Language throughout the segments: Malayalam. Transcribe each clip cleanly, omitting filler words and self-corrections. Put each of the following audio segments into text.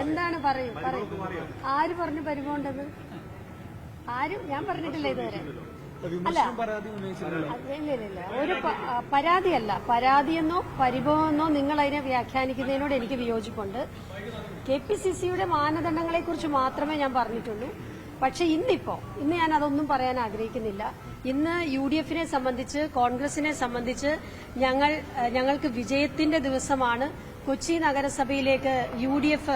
എന്താണ് പറയും ആര് പറഞ്ഞു പരിഭവമുണ്ടെന്ന്? ആരും ഞാൻ പറഞ്ഞിട്ടില്ല ഇതുവരെ. അല്ല ഇല്ല ഒരു പരാതിയല്ല. പരാതിയെന്നോ പരിഭവമെന്നോ നിങ്ങൾ അതിനെ വ്യാഖ്യാനിക്കുന്നതിനോട് എനിക്ക് വിയോജിപ്പുണ്ട്. KPCCയുടെ മാനദണ്ഡങ്ങളെക്കുറിച്ച് മാത്രമേ ഞാൻ പറഞ്ഞിട്ടുള്ളൂ. പക്ഷെ ഇന്ന് ഞാൻ അതൊന്നും പറയാൻ ആഗ്രഹിക്കുന്നില്ല. ഇന്ന് UDFനെ സംബന്ധിച്ച്, കോൺഗ്രസിനെ സംബന്ധിച്ച് ഞങ്ങൾക്ക് വിജയത്തിന്റെ ദിവസമാണ്. കൊച്ചി നഗരസഭയിലേക്ക് UDF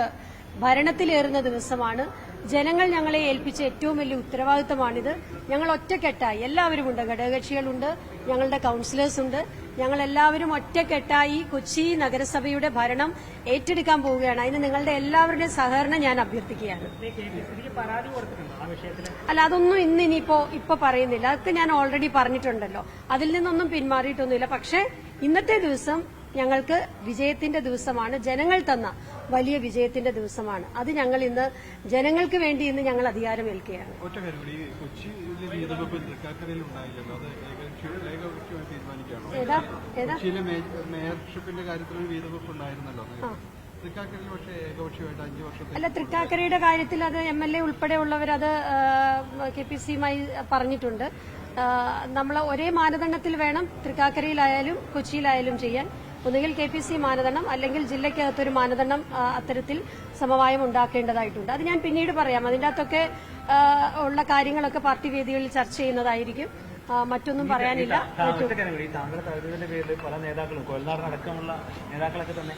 ഭരണത്തിലേറുന്ന ദിവസമാണ്. ജനങ്ങൾ ഞങ്ങളെ ഏൽപ്പിച്ച ഏറ്റവും വലിയ ഉത്തരവാദിത്തമാണിത്. ഞങ്ങൾ ഒറ്റക്കെട്ടായി എല്ലാവരുമുണ്ട്, ഘടകകക്ഷികളുണ്ട്, ഞങ്ങളുടെ കൌൺസിലേഴ്സ് ഉണ്ട്. ഞങ്ങൾ എല്ലാവരും ഒറ്റക്കെട്ടായി കൊച്ചി നഗരസഭയുടെ ഭരണം ഏറ്റെടുക്കാൻ പോവുകയാണ്. അതിന് നിങ്ങളുടെ എല്ലാവരുടെയും സഹകരണം ഞാൻ അഭ്യർത്ഥിക്കുകയാണ്. അല്ല, അതൊന്നും ഇപ്പൊ പറയുന്നില്ല. അതൊക്കെ ഞാൻ ഓൾറെഡി പറഞ്ഞിട്ടുണ്ടല്ലോ. അതിൽ നിന്നൊന്നും പിന്മാറിയിട്ടൊന്നുമില്ല. പക്ഷേ ഇന്നത്തെ ദിവസം ഞങ്ങൾക്ക് വിജയത്തിന്റെ ദിവസമാണ്. ജനങ്ങൾ തന്ന വലിയ വിജയത്തിന്റെ ദിവസമാണ്. അത് ഞങ്ങൾ ഇന്ന് ജനങ്ങൾക്ക് വേണ്ടി ഇന്ന് ഞങ്ങൾ അധികാരമേൽക്കുകയാണ്. അല്ല, തൃക്കാക്കരയുടെ കാര്യത്തിൽ അത് MLA ഉൾപ്പെടെയുള്ളവർ അത് KPCയുമായി പറഞ്ഞിട്ടുണ്ട്. നമ്മൾ ഒരേ മാനദണ്ഡത്തിൽ വേണം തൃക്കാക്കരയിലായാലും കൊച്ചിയിലായാലും ചെയ്യാൻ. ഒന്നുകിൽ KPC മാനദണ്ഡം, അല്ലെങ്കിൽ ജില്ലയ്ക്കകത്തൊരു മാനദണ്ഡം അത്തരത്തിൽ സമവായം ഉണ്ടാക്കേണ്ടതായിട്ടുണ്ട്. അത് ഞാൻ പിന്നീട് പറയാം. അതിന്റെ അകത്തൊക്കെ ഉള്ള കാര്യങ്ങളൊക്കെ പാർട്ടി വേദികളിൽ ചർച്ച ചെയ്യുന്നതായിരിക്കും. മറ്റൊന്നും പറയാനില്ല. താങ്കളുടെ പേരിൽ പല നേതാക്കളും, കൊൽനാടൻ അടക്കമുള്ള നേതാക്കളൊക്കെ തന്നെ